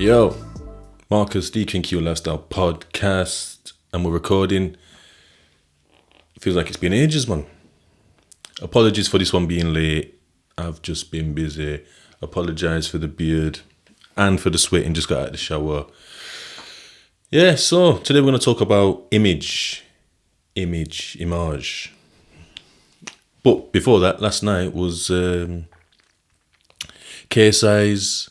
Yo, Marcus, DQ Lifestyle Podcast, and we're recording. Feels like it's been ages, man. Apologies for this one being late. I've just been busy. Apologise for the beard and for the sweat and just got out of the shower. Yeah, so today we're going to talk about image. But before that, last night was KSI's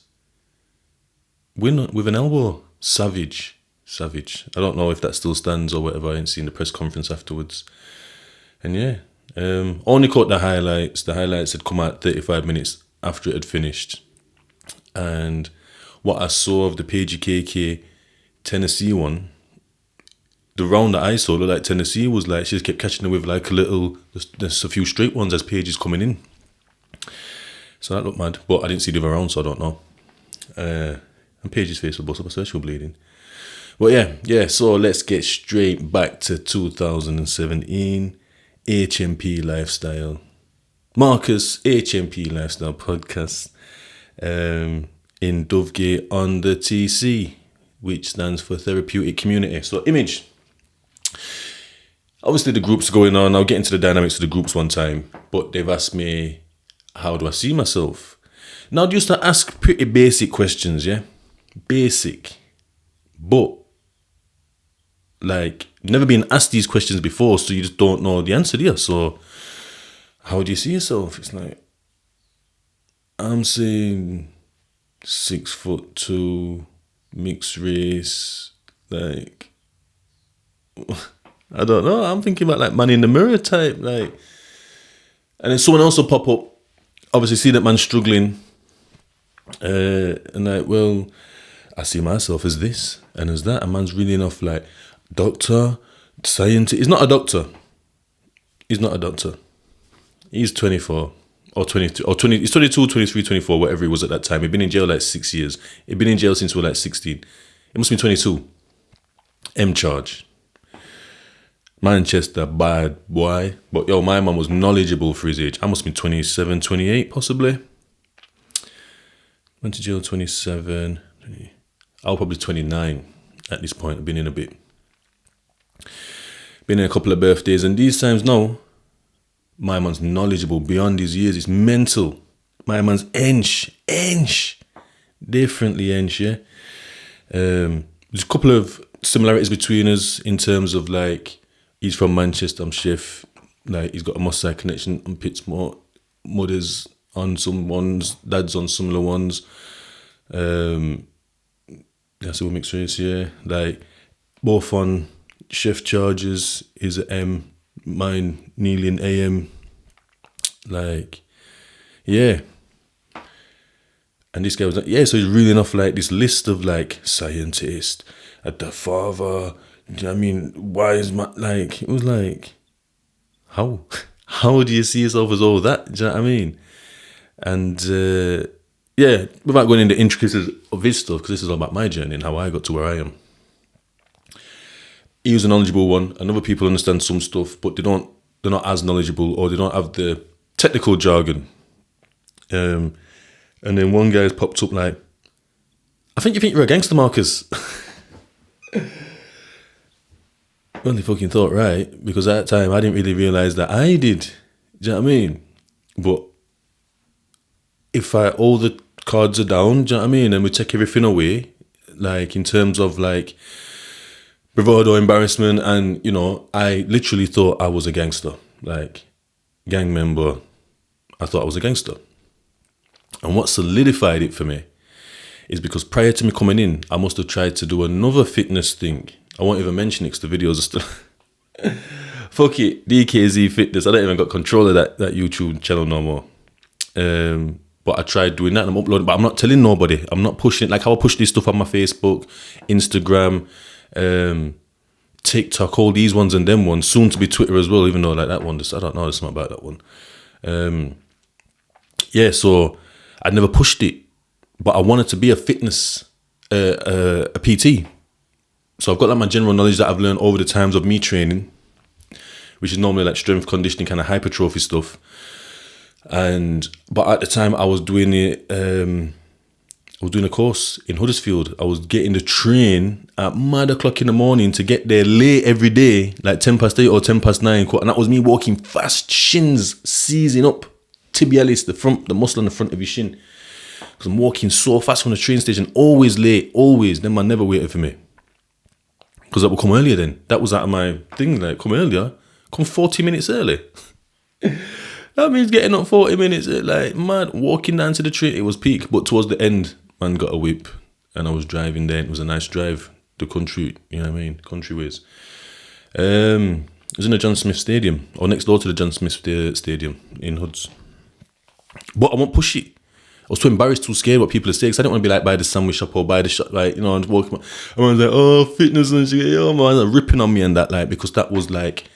win with an elbow. Savage. I don't know if that still stands or whatever. I ain't seen the press conference afterwards. And yeah, only caught the highlights. The highlights had come out 35 minutes after it had finished. And what I saw of the PGKK Tennessee one, the round that I saw looked like Tennessee was like, she just kept catching it with like there's a few straight ones as Page is coming in. So that looked mad. But I didn't see the other round, so I don't know. And Page's face was busted, so she was bleeding. But yeah, so let's get straight back to 2017. HMP Lifestyle. Marcus, HMP Lifestyle Podcast. In Dovegate on the TC, which stands for Therapeutic Community. So image. Obviously the group's going on. I'll get into the dynamics of the groups one time. But they've asked me, how do I see myself? Now, I used to ask pretty basic questions, yeah? Basic. But, like, never been asked these questions before, so you just don't know the answer, do you? So, how do you see yourself? It's like, I'm saying 6'2", mixed race, like, I don't know. I'm thinking about like man in the mirror type, like, and then someone else will pop up, obviously see that man's struggling, and like, well, I see myself as this and as that. A man's really enough like doctor, scientist. He's not a doctor. He's 24 or 22 or 20. He's 22, 23, 24, whatever he was at that time. He'd been in jail like 6 years. He'd been in jail since we were like 16. It must be 22. M charge. Manchester, bad boy. But yo, my man was knowledgeable for his age. I must be 27, 28 possibly. Went to jail 27. I was probably 29 at this point. I've been in a bit. Been in a couple of birthdays. And these times now, my man's knowledgeable beyond his years. It's mental. My man's ench. Differently ench, yeah. There's a couple of similarities between us in terms of like, he's from Manchester, I'm Chef. Like, he's got a Moss Side connection on Pittsmore. Mother's on some ones, dad's on similar ones. That's all mixed race, yeah. Like, both on Chef charges, is an M, mine nearly an AM. Like, yeah. And this guy was like, yeah, so he's reeling off like this list of like scientist, at the father. Do you know what I mean? Why is my, like, it was like, how do you see yourself as all that? Do you know what I mean? And yeah, without going into intricacies of his stuff, because this is all about my journey and how I got to where I am. He was a knowledgeable one, and other people understand some stuff, but they're not as knowledgeable, or they don't have the technical jargon. And then one guy's popped up like, I think you think you're a gangster, Marcus. Well, they fucking thought right, because at that time I didn't really realise that I did. Do you know what I mean? But if all the cards are down, do you know what I mean? And we take everything away, like in terms of like bravado, embarrassment, and you know, I literally thought I was a gangster, like gang member. I thought I was a gangster. And what solidified it for me is because prior to me coming in, I must have tried to do another fitness thing. I won't even mention it because the videos are still... Fuck it, DKZ Fitness. I don't even got control of that YouTube channel no more. But I tried doing that and I'm uploading, but I'm not telling nobody. I'm not pushing it. Like how I push this stuff on my Facebook, Instagram, TikTok, all these ones and them ones. Soon to be Twitter as well, even though like that one, I don't know, there's something about that one. Yeah, so I never pushed it, but I wanted to be a fitness, a PT. So I've got like my general knowledge that I've learned over the times of me training, which is normally like strength conditioning, kind of hypertrophy stuff. But at the time I was doing it, I was doing a course in Huddersfield. I was getting the train at mad o'clock in the morning to get there late every day, like 8 or 9, and that was me walking fast, shins seizing up, tibialis, the muscle on the front of your shin. Because I'm walking so fast from the train station, always late, always. Them man never waited for me. Because that would come earlier then. That was out of my thing, like, come earlier. Come 40 minutes early. That means getting up 40 minutes, like, mad, walking down to the train. It was peak. But towards the end, man got a whip. And I was driving there. It was a nice drive. The country, you know what I mean? Country ways. It was in the John Smith Stadium. Or next door to the John Smith Stadium in Hoods. But I won't push it. I was too embarrassed, too scared what people are saying. Because I didn't want to be like, by the sandwich shop or by the shop, like, you know, and walking. Everyone's like, oh, fitness and shit. Yo, man, ripping on me and that, like, because that was like,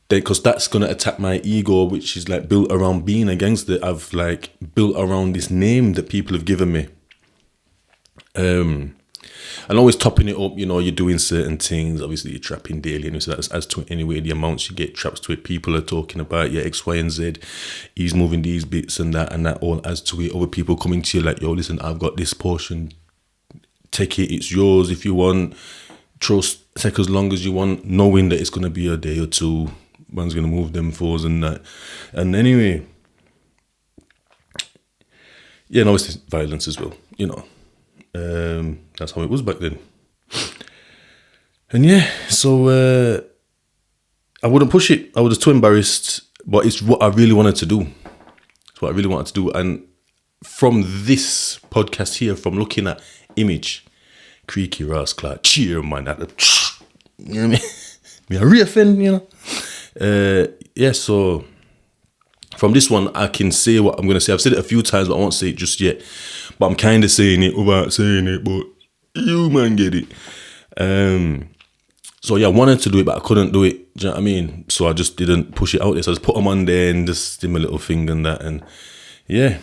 because that's going to attack my ego, which is like built around being a gangster. I've like built around this name that people have given me. And always topping it up, you know, you're doing certain things. Obviously, you're trapping daily, and so that adds to it anyway. The amounts you get, traps to it. People are talking about, yeah, X, Y, and Z. He's moving these bits and that all adds to it. Other people coming to you like, yo, listen, I've got this portion. Take it, it's yours if you want. Trust, take as long as you want, knowing that it's going to be a day or two. Man's going to move them fours and that. And anyway, yeah, and obviously violence as well, you know. That's how it was back then. And yeah, so I wouldn't push it. I was too embarrassed, but it's what I really wanted to do. It's what I really wanted to do. And from this podcast here, from looking at image, creaky rascal, cheer man, you know what I mean? Me a re-offend, you know. Yeah, so from this one, I can say what I'm going to say. I've said it a few times, but I won't say it just yet. But I'm kind of saying it without saying it, but you man get it. So yeah, I wanted to do it, but I couldn't do it. Do you know what I mean? So I just didn't push it out there. So I just put them on there and just did my little thing and that. And yeah,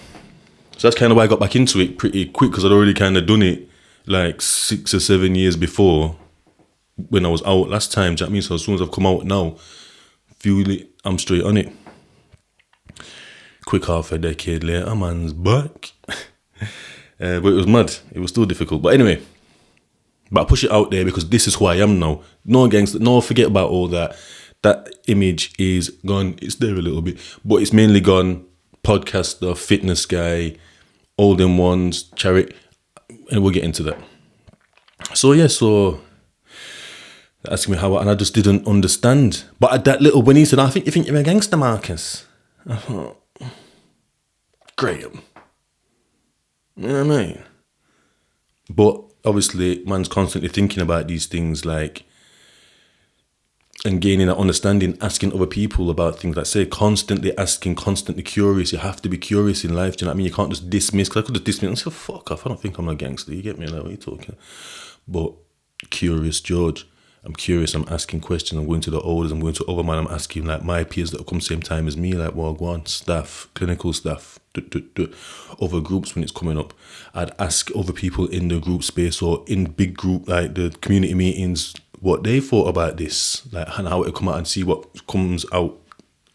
so that's kind of why I got back into it pretty quick, because I'd already kind of done it like 6 or 7 years before when I was out last time. Do you know what I mean? So as soon as I've come out now, feel it, I'm straight on it. Quick half a decade later, man's back. But it was mad. It was still difficult. But anyway, but I push it out there because this is who I am now. No gangster, no, forget about all that. That image is gone. It's there a little bit, but it's mainly gone. Podcaster, fitness guy, all them ones, charity, and we'll get into that. So yeah, so asking me how, and I just didn't understand. But at that little, when he said, "I think you think you're a gangster, Marcus," I thought, Graham. You know what I mean? But obviously, man's constantly thinking about these things, like, and gaining that understanding, asking other people about things. Like, say, constantly asking, constantly curious. You have to be curious in life. Do you know what I mean? You can't just dismiss. Because I could just dismiss and say, fuck off. I don't think I'm a gangster. You get me? Like, what are you talking? But curious, George. I'm curious. I'm asking questions. I'm going to the elders. I'm going to other man. I'm asking like my peers that have come same time as me, like Wagwan staff, clinical staff, other groups when it's coming up. I'd ask other people in the group space or in big group, like the community meetings, what they thought about this, like, and how it would come out, and see what comes out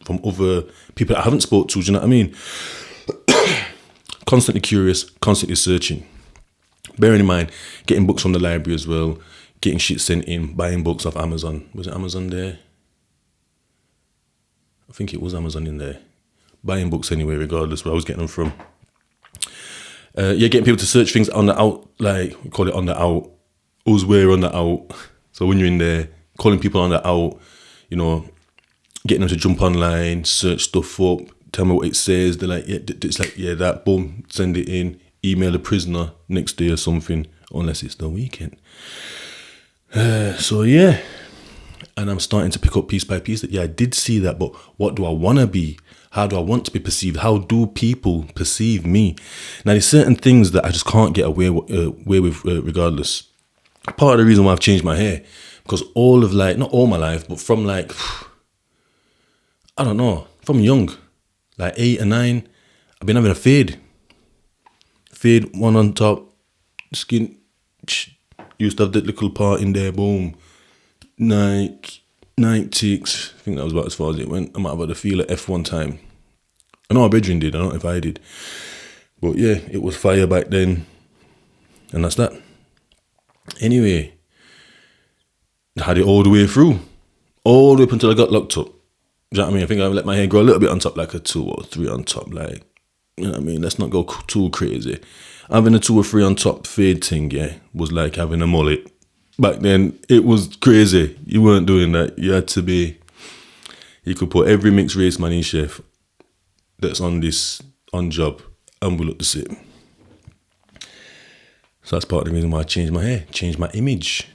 from other people that I haven't spoke to. Do you know what I mean? Constantly curious, constantly searching. Bearing in mind, getting books from the library as well. Getting shit sent in, buying books off Amazon. Was it Amazon there? I think it was Amazon in there. Buying books anyway, regardless where I was getting them from. Yeah, getting people to search things on the out, like, we call it on the out. Who's where on the out. So when you're in there, calling people on the out, you know, getting them to jump online, search stuff up, tell me what it says. They're like, yeah, it's like, yeah, that, boom, send it in, email the prisoner next day or something, unless it's the weekend. So yeah, and I'm starting to pick up piece by piece that, yeah, I did see that, but what do I want to be? How do I want to be perceived? How do people perceive me? Now, there's certain things that I just can't get away with regardless. Part of the reason why I've changed my hair, because all of, like, not all my life, but from, like, I don't know, from young, like 8 or 9, I've been having a fade. Fade, one on top, skin, used to have that little part in there, boom. Nike ticks. I think that was about as far as it went. I might have had a feel at F one time. I know my brethren did. I don't know if I did. But yeah, it was fire back then. And that's that. Anyway, I had it all the way through. All the way up until I got locked up. Do you know what I mean? I think I let my hair grow a little bit on top, like a 2 or 3 on top. Like, you know what I mean? Let's not go too crazy. Having a 2 or 3 on top fade thing, yeah, was like having a mullet. Back then, it was crazy. You weren't doing that. You had to be... You could put every mixed race man in chef that's on job and we look the same. So that's part of the reason why I changed my hair, changed my image.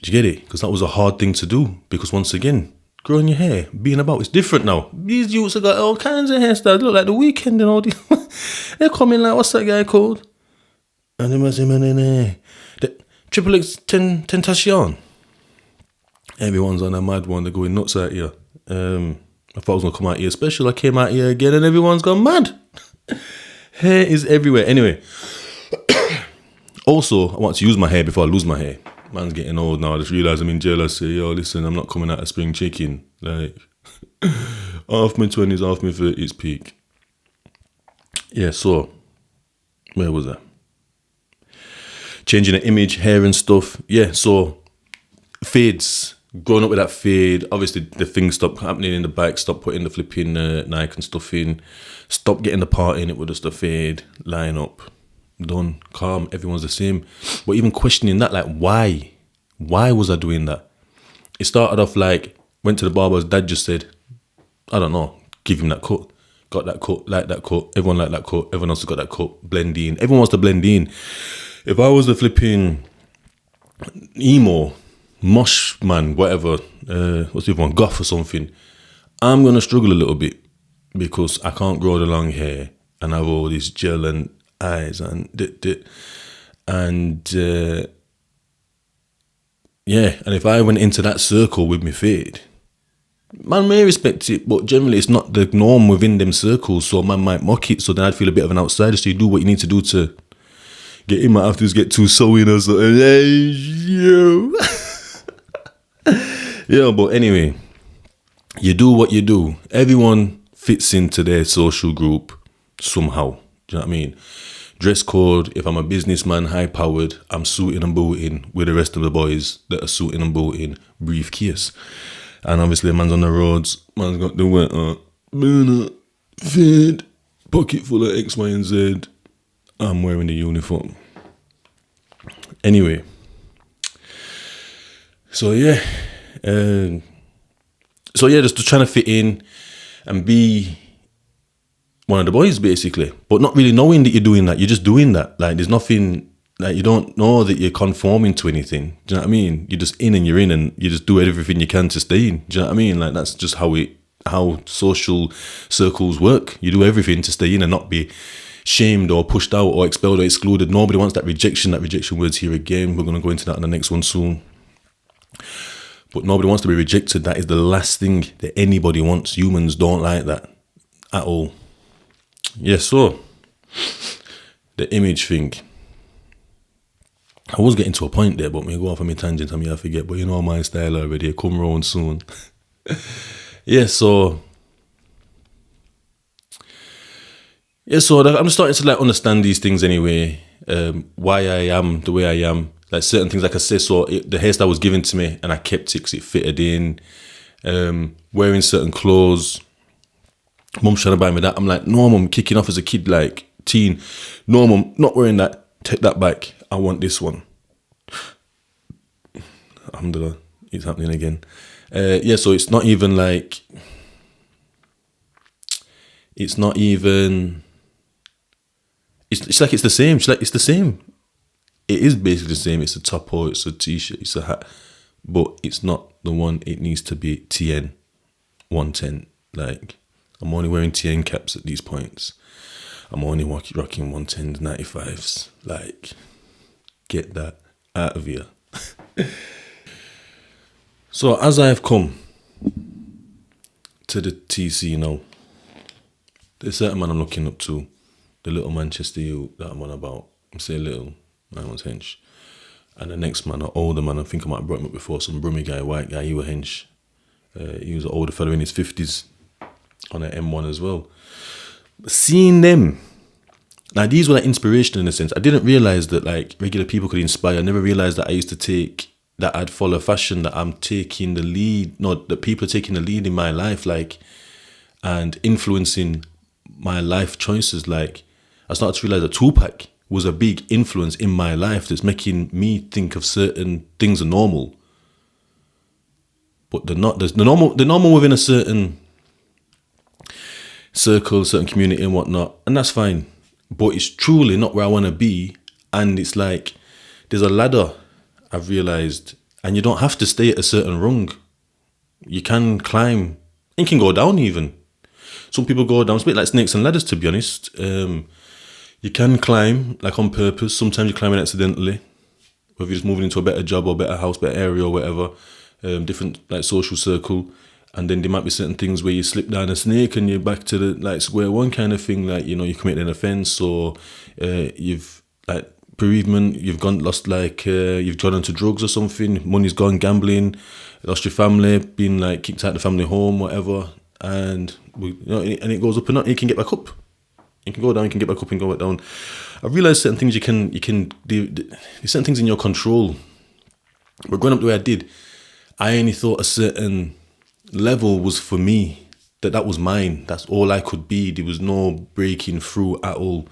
Do you get it? Because that was a hard thing to do. Because once again, growing your hair, being about, it's different now. These youths have got all kinds of hairstyles. They look like The Weeknd and all these. They're coming like, what's that guy called? And they must say, man, Triple X Tentacion. Everyone's on a mad one. They're going nuts out here. I thought I was going to come out here special. I came out here again and everyone's gone mad. Hair is everywhere. Anyway. Also, I want to use my hair before I lose my hair. Man's getting old now. I just realised I'm in jail. I say, yo, listen, I'm not coming out of spring chicken. Like, half my 20s, half my 30s peak. Yeah, so, where was I? Changing the image, hair and stuff. Yeah, so, fades. Growing up with that fade, obviously the things stopped happening in the back, stopped putting the flipping Nike and stuff in, stopped getting the part in, it was just a fade, line up, done, calm, everyone's the same. But even questioning that, like, why? Why was I doing that? It started off like, went to the barber's, dad just said, I don't know, give him that cut. Got that cut, like that cut, everyone liked that cut, everyone else has got that cut, blend in. Everyone wants to blend in. If I was the flipping emo, mosh man, whatever, what's the other one, goth or something, I'm going to struggle a little bit because I can't grow the long hair and have all this gel and eyes and yeah, and if I went into that circle with my fade, man may respect it, but generally it's not the norm within them circles, so man might mock it, so then I'd feel a bit of an outsider. So you do what you need to do to get in. Might have to just get too sewing or something. Hey, yo. Yeah, but anyway, you do what you do. Everyone fits into their social group somehow. Do you know what I mean? Dress code, if I'm a businessman, high-powered, I'm suiting and booting with the rest of the boys that are suiting and booting, briefcase. And obviously, man's on the roads, man's got the wetter, burner, fade, pocket full of X, Y, and Z. I'm wearing the uniform. Anyway, so yeah, just trying to fit in and be one of the boys, basically, but not really knowing that you're doing that. You're just doing that. Like, there's nothing, like, you don't know that you're conforming to anything. Do you know what I mean? You're just in and you're in, and you just do everything you can to stay in. Do you know what I mean? Like, that's just how social circles work. You do everything to stay in and not be shamed or pushed out or expelled or excluded. Nobody wants that rejection. That rejection word's here again. We're going to go into that in the next one soon. But nobody wants to be rejected. That is the last thing that anybody wants. Humans don't like that at all. Yeah, so the image thing. I was getting to a point there, but me go off on my tangent and me I forget. But you know my style already. Come round soon. Yeah, so I'm starting to like understand these things anyway. Why I am the way I am. Like certain things, like I said, so the hairstyle was given to me and I kept it because it fitted in. Wearing certain clothes. Mum's trying to buy me that. I'm like, no, Mum, kicking off as a kid, like teen. No, Mum, not wearing that. Take that back. I want this one. Alhamdulillah, it's happening again. Yeah, so it's not even like, it's not even, it's like it's the same. It's like it's the same. It is basically the same. It's a top or it's a t-shirt, it's a hat, but it's not the one it needs to be. TN 110. Like, I'm only wearing TN caps at these points. I'm only rocking 110s, 95s. Like, get that out of here. So as I have come to the TC now, there's a certain man I'm looking up to, the little Manchester youth that I'm on about. I'm saying little, I was hench. And the next man, an older man, I think I might have brought him up before, some brummy guy, white guy, he was hench. He was an older fellow in his 50s on an M1 as well. Seeing them Now, these were like inspiration in a sense. I didn't realize that like regular people could inspire. I never realized that I used to that I'd follow fashion, that I'm taking the lead, no, that people are taking the lead in my life, like, and influencing my life choices. Like, I started to realize that Tupac was a big influence in my life that's making me think of certain things are normal. But they're not. There's the normal within a certain circle, certain community and whatnot, and that's fine. But it's truly not where I want to be. And it's like, there's a ladder, I've realised, and you don't have to stay at a certain rung. You can climb, and you can go down even. Some people go down, it's a bit like snakes and ladders, to be honest. You can climb, like on purpose. Sometimes you're climbing accidentally, whether you're just moving into a better job or better house, better area or whatever, different like social circle. And then there might be certain things where you slip down a snake and you're back to the like square one kind of thing. Like, you know, you commit an offence, or you've like bereavement, you've gone into drugs or something, money's gone, gambling, lost your family, been like kicked out of the family home, whatever. And and it goes up and up. You can get back up. You can go down, you can get back up and go back down. I realised certain things you can do. There's certain things in your control. But growing up the way I did, I only thought a certain level was for me, that was mine, that's all I could be. There was no breaking through at all.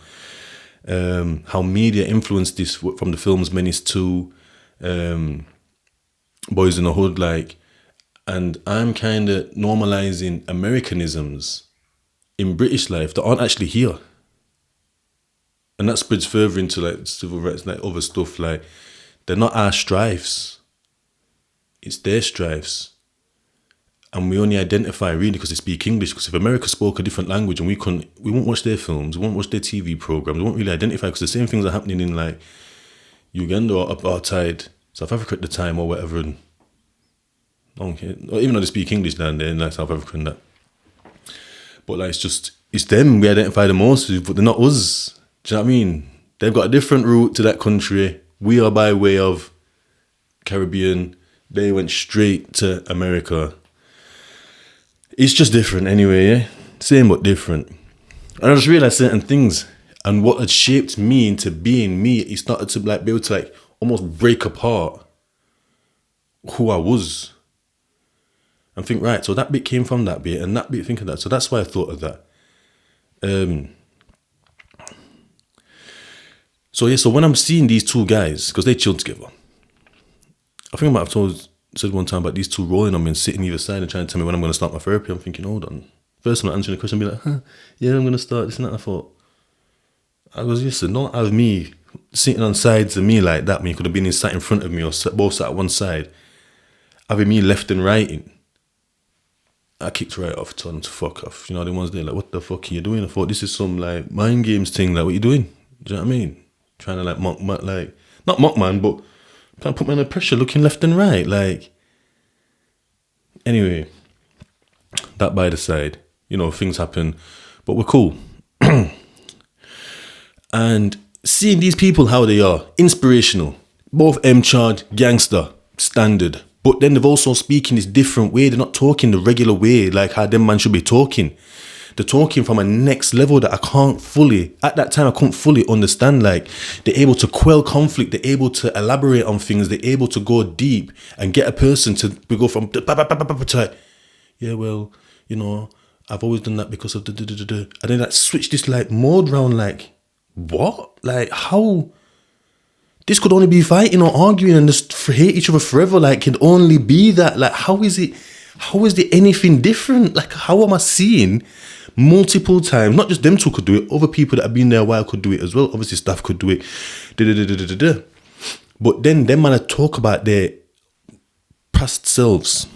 How media influenced this, from the films Menace to Boys in the Hood, like, and I'm kind of normalizing Americanisms in British life that aren't actually here, and that spreads further into like civil rights, like other stuff. Like, they're not our strifes, it's their strifes. And we only identify really because they speak English. Because if America spoke a different language and we won't watch their films, we won't watch their TV programs, we won't really identify, because the same things are happening in like Uganda or apartheid, South Africa at the time or whatever. And okay, or even though they speak English down there in like South Africa and that. But like, it's them we identify the most with, but they're not us. Do you know what I mean? They've got a different route to that country. We are by way of Caribbean. They went straight to America. It's just different anyway, yeah? Same but different. And I just realised certain things, and what had shaped me into being me, it started to like be able to like almost break apart who I was. And think, right, so that bit came from that bit, and that bit think of that. So that's why I thought of that. So when I'm seeing these two guys, because they chilled together, I think I might have said one time about these two rolling on me and sitting either side and trying to tell me when I'm going to start my therapy. I'm thinking, hold on. First I'm answering the question, be like, yeah, I'm going to start this and that. I thought, I was used to not have me sitting on sides of me like that. I mean, you could have been sat in front of me or both sat at one side. Having me left and right. I kicked right off, told them to fuck off. You know, the ones there like, what the fuck are you doing? I thought, this is some like mind games thing. Like, what you doing? Do you know what I mean? Trying to like mock, like, not mock man, but trying to put me under pressure, looking left and right. Like, anyway, that by the side, you know, things happen, but we're cool. And seeing these people, how they are, inspirational, both M-Charge, Gangster, standard, but then they've also speaking this different way. They're not talking the regular way, like how them man should be talking. They're talking from a next level that at that time I couldn't fully understand. Like, they're able to quell conflict, they're able to elaborate on things, they're able to go deep and get a person to go from like, yeah, well, you know, I've always done that because of and then like switch this like mode round, like, what? Like, how? This could only be fighting or arguing and just hate each other forever. Like, can only be that. Like, how is there anything different? Like, how am I seeing multiple times? Not just them two could do it. Other people that have been there a while could do it as well. Obviously, staff could do it. But then them man talk about their past selves.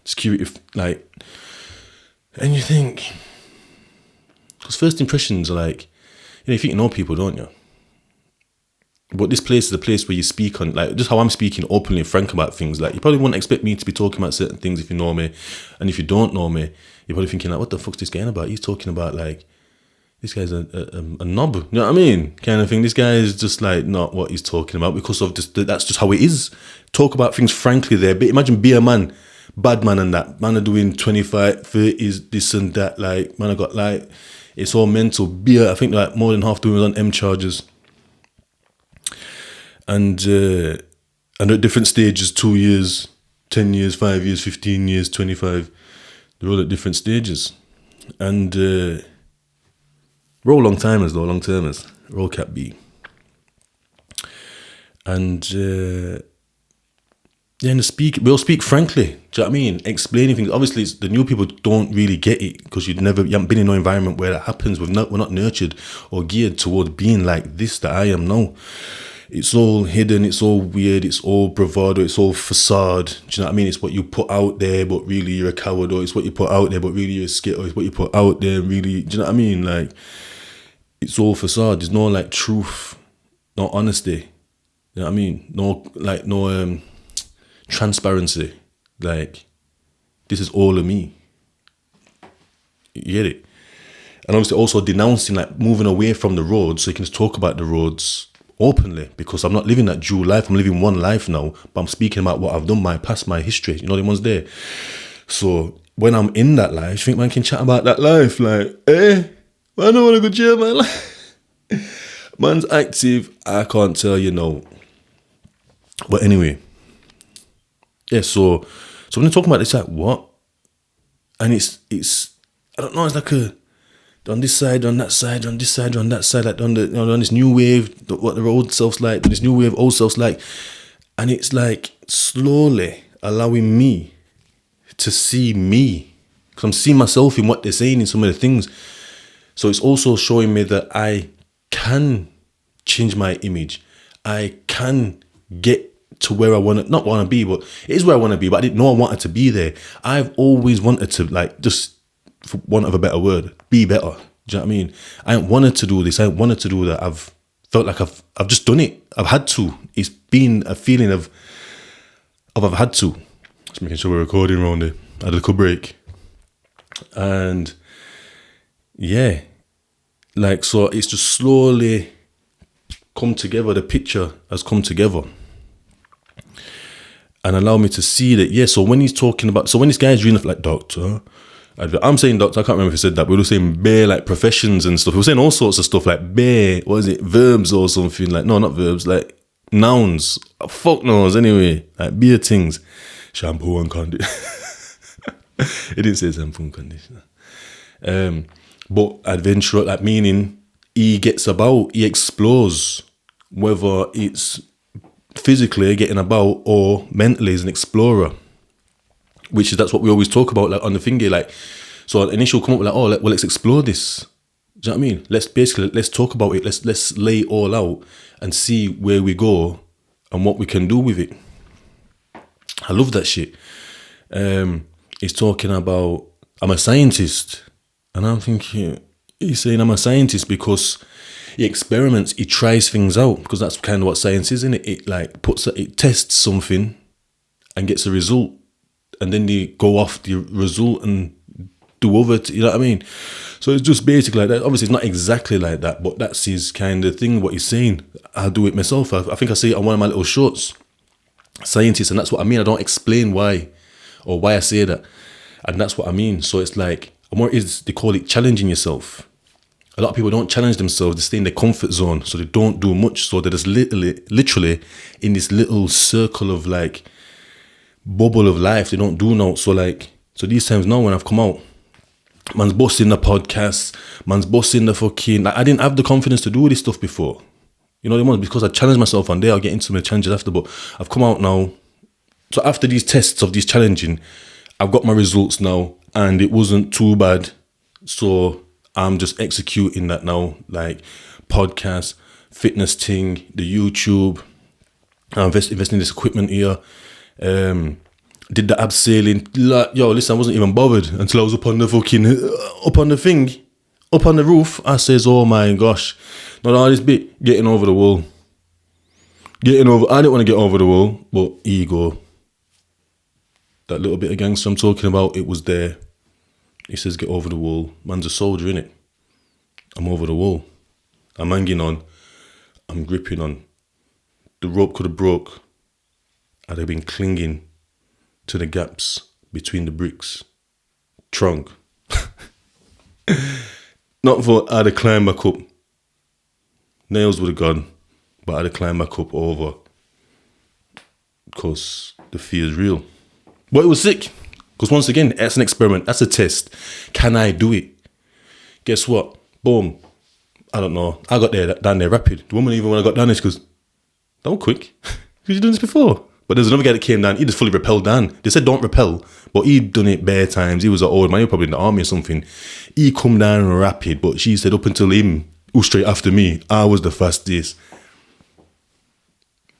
Security, like, and you think, because first impressions are like, you know, you think you know people, don't you? But this place is a place where you speak on, like, just how I'm speaking openly and frank about things. Like, you probably wouldn't expect me to be talking about certain things if you know me. And if you don't know me, you're probably thinking, like, what the fuck's this guy about? He's talking about, like, this guy's a knob. You know what I mean? Kind of thing. This guy is just, like, not what he's talking about because of just, that's just how it is. Talk about things frankly there. But imagine be a man, bad man and that. Man are doing 25, 30s, this and that. Like, man, I got, like, It's all mental. Beer, I think like more than half the women on M charges. And at different stages, 2 years, 10 years, 5 years, 15 years, 25. They're all at different stages. And we're all long-termers. We're all Cat B. And we all speak frankly. Do you know what I mean? Explaining things. Obviously, the new people don't really get it because you haven't been in no environment where that happens. We're not nurtured or geared toward being like this that I am now. It's all hidden. It's all weird. It's all bravado. It's all facade. Do you know what I mean? It's what you put out there, but really you're a coward. Or it's what you put out there, but really you're a skit. Or it's what you put out there, really. Do you know what I mean? Like, it's all facade. There's no like truth, no honesty. You know what I mean? No transparency. Like, this is all of me. You get it? And obviously also denouncing, like, moving away from the roads so you can just talk about the roads openly, because I'm not living that dual life. I'm living one life now, but I'm speaking about what I've done, my past, my history. You know, the ones there. So when I'm in that life, you think man can chat about that life? Like, I don't want to go to jail, man. Man's active. I can't tell you no. But anyway, yeah. So when you're talking about this, like what? And it's I don't know. It's like on this side, on that side, on this side, on that side, like on this new wave, what the old self's like, this new wave, old self's like, and it's like slowly allowing me to see me, because I'm seeing myself in what they're saying in some of the things. So it's also showing me that I can change my image. I can get to where I not want to be, but it is where I want to be, but I didn't know I wanted to be there. I've always wanted to, like, just for want of a better word, be better. Do you know what I mean? I ain't wanted to do this. I ain't wanted to do that. I've felt like I've just done it. I've had to. It's been a feeling of I've had to. Just making sure we're recording around it. I had a little break. And yeah, like, so it's just slowly come together. The picture has come together. And allow me to see that, yeah, so when he's talking about, so when this guy's reading like doctor, I'm saying doctor, I can't remember if he said that, but we were saying bare like professions and stuff. We were saying all sorts of stuff like bare, what is it, verbs or something, like, no, not verbs, like nouns, fuck knows anyway, like beer things, shampoo and conditioner. It didn't say shampoo and conditioner. But adventure, like meaning he explores, whether it's physically getting about or mentally as an explorer, that's what we always talk about, like on the thingy, like, so initially come up with like, let's explore this. Do you know what I mean? Let's talk about it. Let's lay it all out and see where we go and what we can do with it. I love that shit. He's talking about, I'm a scientist, and I'm thinking, he's saying I'm a scientist because he experiments, he tries things out, because that's kind of what science is, isn't it? It like it tests something and gets a result, and then they go off the result and do other, you know what I mean? So it's just basically like that. Obviously, it's not exactly like that, but that's his kind of thing, what he's saying. I'll do it myself. I think I say it on one of my little shorts, scientist, and that's what I mean. I don't explain why or why I say that, and that's what I mean. So it's like, they call it challenging yourself. A lot of people don't challenge themselves. They stay in their comfort zone, so they don't do much. So they're just literally in this little circle of like bubble of life. They don't do no. So these times now when I've come out, man's busting the podcast, man's busting the fucking, like, I didn't have the confidence to do this stuff before. You know what I mean? Because I challenged myself on there. I'll get into my challenges after, but I've come out now. So after these tests of these challenging, I've got my results now, and it wasn't too bad. So I'm just executing that now, like podcast, fitness thing, the YouTube. I'm investing in this equipment here. Did the abseiling. Yo, listen, I wasn't even bothered until I was up on the roof. I says, oh my gosh, not all this bit, getting over the wall. I didn't want to get over the wall, but ego. That little bit of gangster I'm talking about, it was there. He says, get over the wall. Man's a soldier, innit? I'm over the wall. I'm hanging on. I'm gripping on. The rope could have broke. I'd have been clinging to the gaps between the bricks. Trunk. Not for I'd have climbed back up. Nails would have gone, but I'd have climbed back up over. Because the fear is real. But it was sick. Because once again, that's an experiment. That's a test. Can I do it? Guess what? Boom. I don't know. I got there down there rapid. The woman, even when I got down there, she goes, "Don't quick. Because you've done this before." But there's another guy that came down. He just fully rappelled down. They said don't rappel. But he'd done it bare times. He was an old man. He was probably in the army or something. He come down rapid. But she said up until him, who was straight after me, I was the fastest.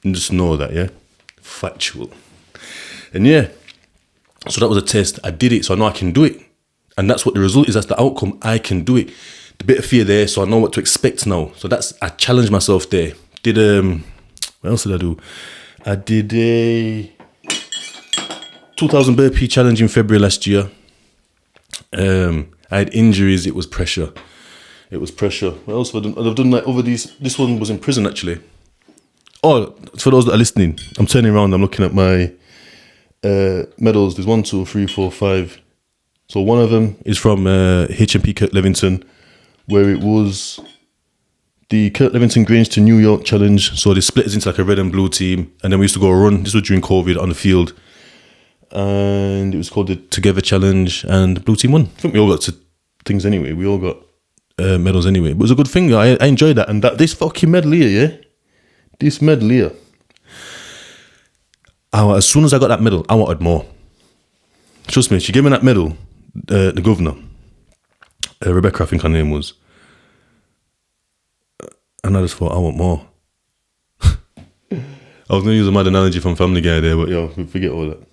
And just know that, yeah? Factual. And yeah. So that was a test. I did it, so I know I can do it. And that's what the result is. That's the outcome. I can do it. The bit of fear there, so I know what to expect now. So I challenged myself there. What else did I do? I did a 2,000 burpee challenge in February last year. I had injuries. It was pressure. What else have I done? I've done like over these. This one was in prison actually. Oh, for those that are listening, I'm turning around. I'm looking at my medals. There's 1, 2, 3, 4, 5. So one of them is from HMP Kurt Levington, where it was the Kurt Levington Grange to New York challenge. So they split us into like a red and blue team, and then we used to go run. This was during COVID on the field, and it was called the Together Challenge, and the blue team won. I think we all got to things anyway. We all got medals anyway. But it was a good thing. I enjoyed that, and this fucking medal here, yeah, this medal here. As soon as I got that medal, I wanted more. Trust me, she gave me that medal. The governor, Rebecca, I think her name was, and I just thought, I want more. I was going to use a mad analogy from Family Guy there, but we forget all that.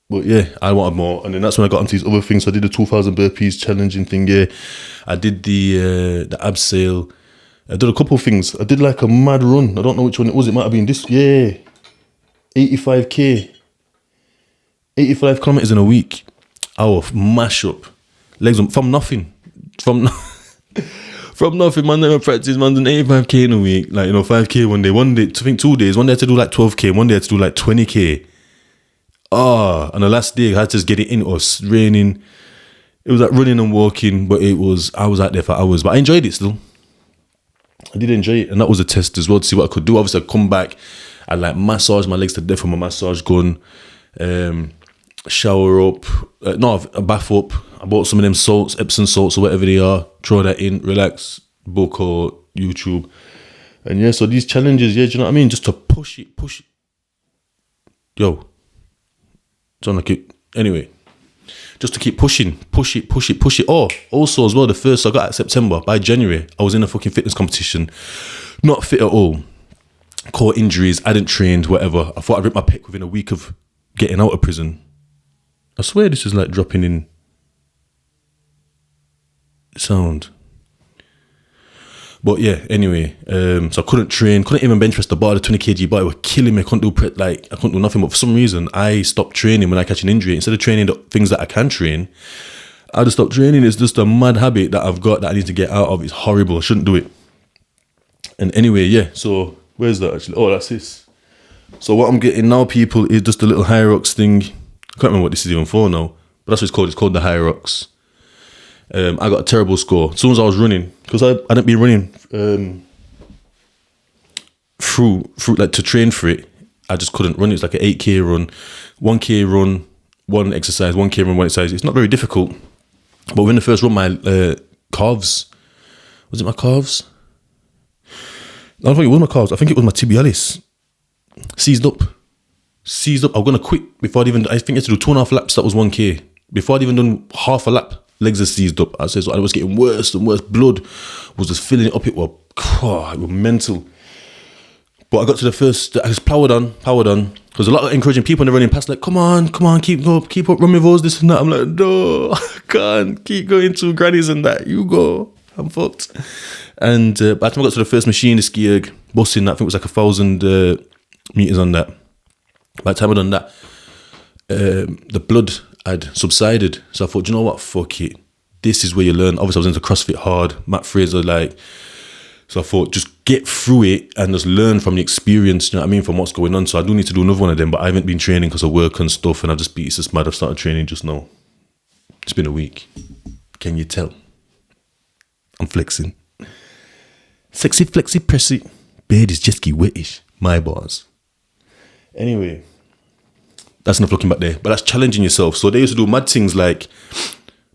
But yeah, I wanted more, and then that's when I got into these other things. So I did the 2,000 burpees challenging thing, yeah. I did the abseil. I did a couple of things. I did like a mad run. I don't know which one it was. It might have been this, 85k. 85 kilometers in a week. I will mash up legs from nothing. From nothing, man. Never practice, man. Done 85k in a week. 5k one day. One day, I think 2 days. One day I had to do like 12k. One day I had to do like 20k. And the last day I had to just get it in. It was raining. It was like running and walking, but I was out there for hours. But I enjoyed it still. I did enjoy it, and that was a test as well to see what I could do. Obviously, I'd come back, I'd like massage my legs to death with my massage gun. Shower up, a bath up. I bought some of them salts, Epsom salts or whatever they are. Throw that in, relax, book or YouTube. And yeah, so these challenges, do you know what I mean? Just to push it. Yo, sound like it. Anyway, just to keep pushing. Oh, also as well, the first I got at September, by January, I was in a fucking fitness competition. Not fit at all. Core injuries, I hadn't trained, whatever. I thought I'd rip my pec within a week of getting out of prison. I swear this is like dropping in sound. But yeah, anyway, so I couldn't train, couldn't even bench press the bar, the 20 kg bar. It was killing me. I couldn't do nothing. But for some reason, I stopped training when I catch an injury. Instead of training the things that I can train, I just stopped training. It's just a mad habit that I've got that I need to get out of. It's horrible. I shouldn't do it. And anyway, yeah, so where's that actually? Oh, that's this. So what I'm getting now, people, is just a little Hyrox thing. I can't remember what this is even for now, but that's what it's called. It's called the Hyrox. I got a terrible score. As soon as I was running, because I hadn't been running through like to train for it, I just couldn't run. It was like an 8k run, 1k run, one exercise, 1k run, one exercise. It's not very difficult. But when the first run, my calves, was it my calves? I don't think it was my calves. I think it was my tibialis. Seized up. I'm going to quit before I think I had to do 2.5 laps. That was 1k. Before I'd even done half a lap, legs are seized up. I said, so I was getting worse and worse. Blood was just filling it up. It was mental. But I got to the first, I just powered on. There's a lot of encouraging people and they're running past like, come on, keep up, run with us, this and that. I'm like, no, I can't keep going to grannies and that. You go. I'm fucked. And by the time I got to the first machine, the ski erg, busting that, I think it was like 1,000 meters on that. By the time I'd done that, the blood had subsided. So I thought, you know what, fuck it. This is where you learn. Obviously, I was into CrossFit hard. Matt Fraser, so I thought, just get through it and just learn from the experience, you know what I mean, from what's going on. So I do need to do another one of them, but I haven't been training because of work and stuff, and it's just mad. I've started training just now. It's been a week. Can you tell? I'm flexing. Sexy, flexy, pressy. Beard is jesky, wettish. My bars. Anyway, that's enough looking back there. But that's challenging yourself. So they used to do mad things like,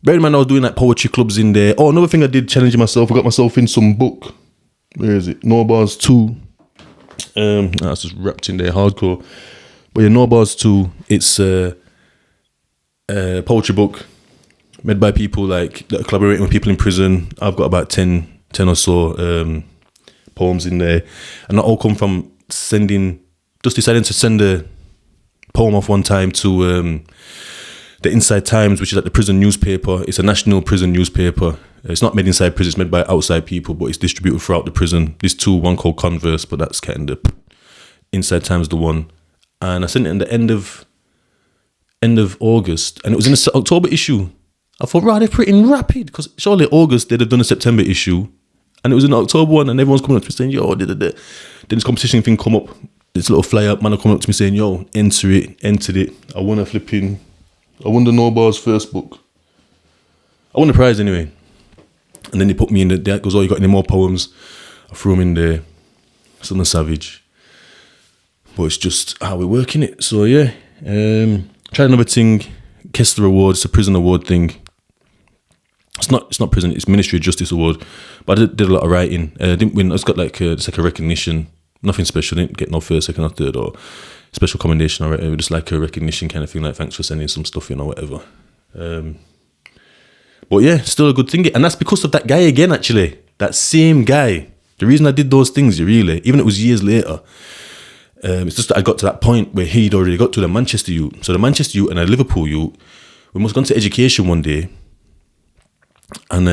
bear in mind I was doing like poetry clubs in there. Oh, another thing I did challenging myself, I got myself in some book. Where is it? No Bars 2. That's just wrapped in there, hardcore. But yeah, No Bars 2, it's a poetry book made by people like that are collaborating with people in prison. I've got about 10 or so poems in there. And that all come from deciding to send a poem off one time to the Inside Times, which is like the prison newspaper. It's a national prison newspaper. It's not made inside prison, it's made by outside people, but it's distributed throughout the prison. There's two, one called Converse, but that's kind of Inside Times, the one. And I sent it in the end of August, and it was in the October issue. I thought, right, they're pretty rapid, because surely August they'd have done a September issue, and it was in the October one, and everyone's coming up to me saying, yo, Then this competition thing come up, this little flyer man coming up to me saying, yo, entered it. I won the No Bars first book. I won the prize anyway. And then they put me in the goes, oh, you got any more poems? I threw them in there. Something savage. But it's just how we're working it. So yeah. Tried another thing, Kessler Award, it's a prison award thing. It's not prison, it's Ministry of Justice Award. But I did a lot of writing. I didn't win, I just got it's like a recognition. Nothing special, I didn't get no first, second or third or special commendation or whatever. Just like a recognition kind of thing, like thanks for sending some stuff in or whatever. But yeah, still a good thing. And that's because of that guy again, actually. That same guy. The reason I did those things, really, even it was years later, it's just that I got to that point where he'd already got to the Manchester youth. So the Manchester youth and the Liverpool youth, we must have gone to education one day. And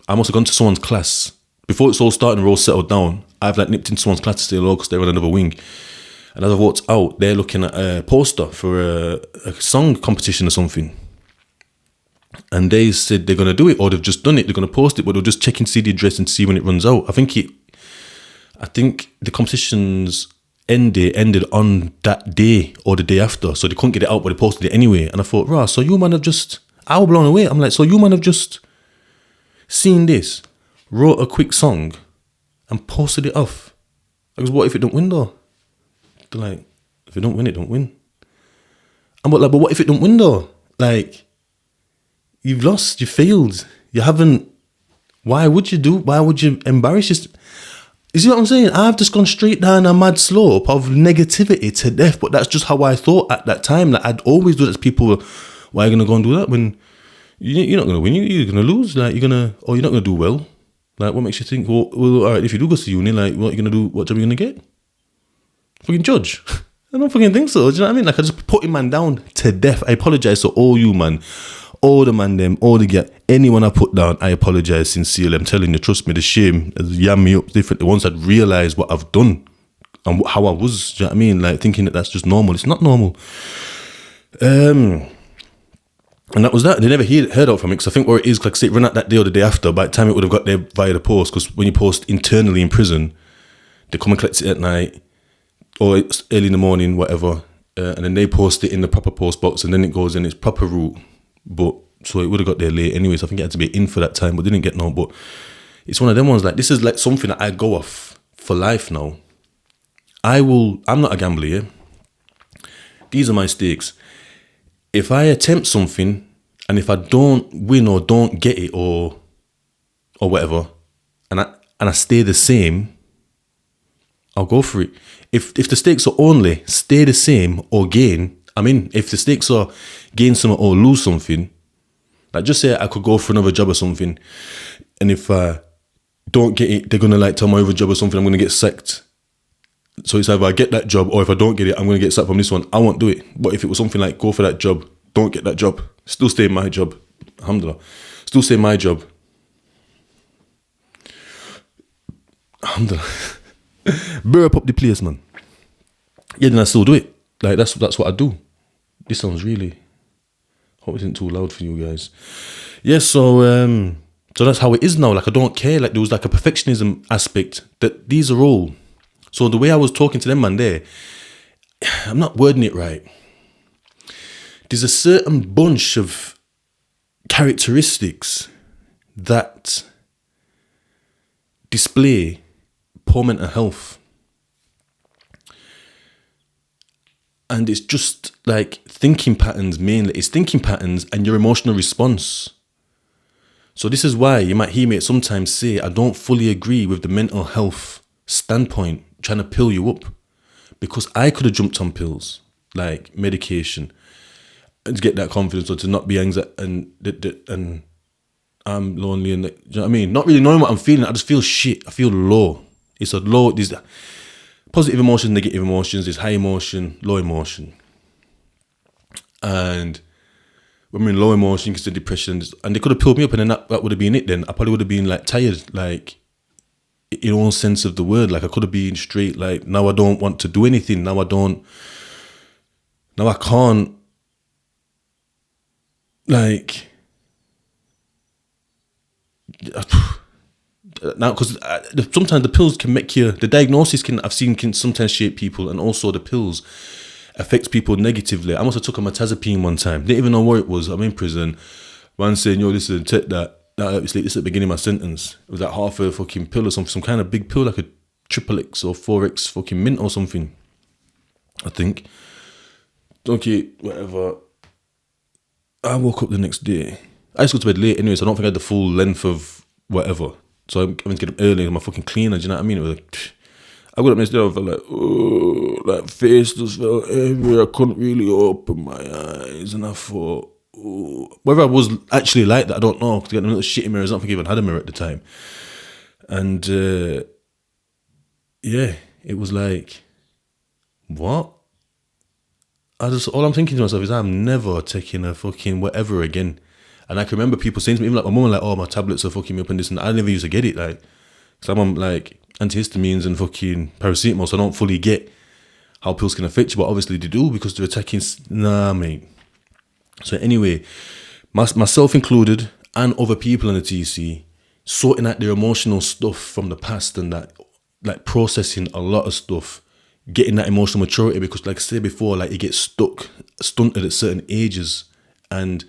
I must have gone to someone's class. Before it's all started and we're all settled down, I've like nipped into someone's class to stay low because they're on another wing. And as I walked out, they're looking at a poster for a song competition or something. And they said they're going to do it, or they've just done it. They're going to post it, but they'll just check and see the address and see when it runs out. I think the competition's end date ended on that day or the day after, so they couldn't get it out, but they posted it anyway. And I thought, right, so you man have just, I was blown away. I'm like, so you man have just seen this, wrote a quick song, and posted it off. I goes, what if it don't win though? They're like, if it don't win, it don't win. I'm like, but what if it don't win though? Like, you've lost, you failed, you haven't, why would you embarrass yourself? You see what I'm saying? I've just gone straight down a mad slope of negativity to death, but that's just how I thought at that time. Like, I'd always do that to people. Why are you going to go and do that when you're not going to win? You're going to lose. Like, you're not going to do well. Like, what makes you think, well, all right, if you do go to uni, like, what are you going to do? What job are you going to get? Fucking judge. I don't fucking think so. Do you know what I mean? Like, I just put him man down to death. I apologize to all you, man. All the man them, all the get anyone I put down, I apologize sincerely. I'm telling you, trust me, the shame has yammed me up differently. Once I'd realised what I've done and how I was, do you know what I mean? Like, thinking that that's just normal. It's not normal. And that was that. They never heard out from it, because I think where it is, like, say, run out that day or the day after, by the time it would have got there via the post, because when you post internally in prison, they come and collect it at night or it's early in the morning, whatever, and then they post it in the proper post box, and then it goes in its proper route. But so it would have got there late anyway, so I think it had to be in for that time, but didn't get no. But it's one of them ones, like, this is like something that I go off for life now. I'm not a gambler, yeah? These are my stakes. If I attempt something and if I don't win or don't get it or whatever, and I stay the same, I'll go for it. If the stakes are only stay the same or gain, I'm in. If the stakes are gain something or lose something, like, just say I could go for another job or something, and if I don't get it, they're gonna like tell my other job or something, I'm gonna get sacked. So it's either I get that job, or if I don't get it, I'm gonna get sacked from this one. I won't do it. But if it was something like go for that job, don't get that job, still stay in my job, alhamdulillah, still stay in my job, alhamdulillah. Burp up the place, man. Yeah, then I still do it. Like, that's what I do. This sounds really, hope it isn't too loud for you guys. Yeah, so that's how it is now. Like, I don't care. Like, there was like a perfectionism aspect that these are all. So the way I was talking to them, man, there, I'm not wording it right. There's a certain bunch of characteristics that display poor mental health. And it's just like thinking patterns mainly. It's thinking patterns and your emotional response. So this is why you might hear me sometimes say, I don't fully agree with the mental health standpoint, trying to pill you up. Because I could have jumped on pills, like medication, and to get that confidence or to not be anxious and I'm lonely and, do you know what I mean? Not really knowing what I'm feeling. I just feel shit. I feel low. It's a low, there's positive emotions, negative emotions, there's high emotion, low emotion. And when I'm in low emotion, you can see depression, and they could have pulled me up, and then that would have been it then. I probably would have been like tired, like in all sense of the word. Like I could have been straight, like now I don't want to do anything. Now I can't, like, now, because sometimes the pills can make you, the diagnosis I've seen can sometimes shape people, and also the pills affects people negatively. I must have took a metazapine one time, didn't even know what it was. I'm in prison, man saying, yo, listen, take that. It's like, this at the beginning of my sentence. It was like half a fucking pill or something, some kind of big pill, like a triple X or 4X fucking mint or something, I think. Okay, whatever. I woke up the next day. I used to go to bed late anyway, so I don't think I had the full length of whatever. So I'm going to get up early. I'm a fucking cleaner, do you know what I mean? It was like, psh. I got up next day, I felt like, oh, like face just felt heavy. I couldn't really open my eyes, and I thought, oh. Whether I was actually like that, I don't know. Because I got a little shitty mirrors. I don't think I even had a mirror at the time. And yeah, it was like, what? All I'm thinking to myself is, I'm never taking a fucking whatever again. And I can remember people saying to me, even like my mum, like, oh, my tablets are fucking me up and this and that. I never used to get it, like, because I'm on like antihistamines and fucking paracetamol, so I don't fully get how pills can affect you, but obviously they do because they're attacking. Nah, mate. So anyway, myself included and other people in the TC, sorting out their emotional stuff from the past and that, like processing a lot of stuff, getting that emotional maturity, because like I said before, like you get stunted at certain ages, and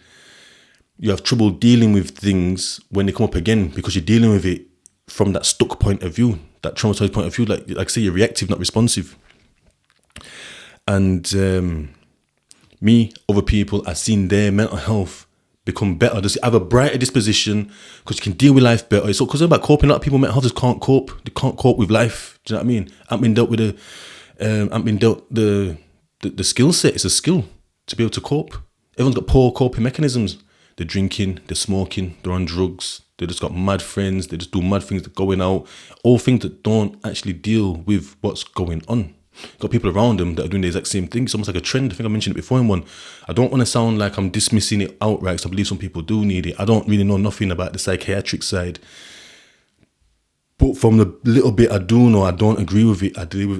you have trouble dealing with things when they come up again because you're dealing with it from that stuck point of view, that traumatized point of view. Like I say, you're reactive, not responsive. And me, other people, I've seen their mental health become better. Just have a brighter disposition because you can deal with life better. So because about coping, a lot of people mental health just can't cope. They can't cope with life. Do you know what I mean? I've been dealt with the skill set. It's a skill to be able to cope. Everyone's got poor coping mechanisms. They're drinking, they're smoking, they're on drugs, they just got mad friends, they just do mad things, they're going out, all things that don't actually deal with what's going on. Got people around them that are doing the exact same thing. It's almost like a trend. I think I mentioned it before in one. I don't want to sound like I'm dismissing it outright, because I believe some people do need it. I don't really know nothing about the psychiatric side. But from the little bit I do know, I don't agree with it.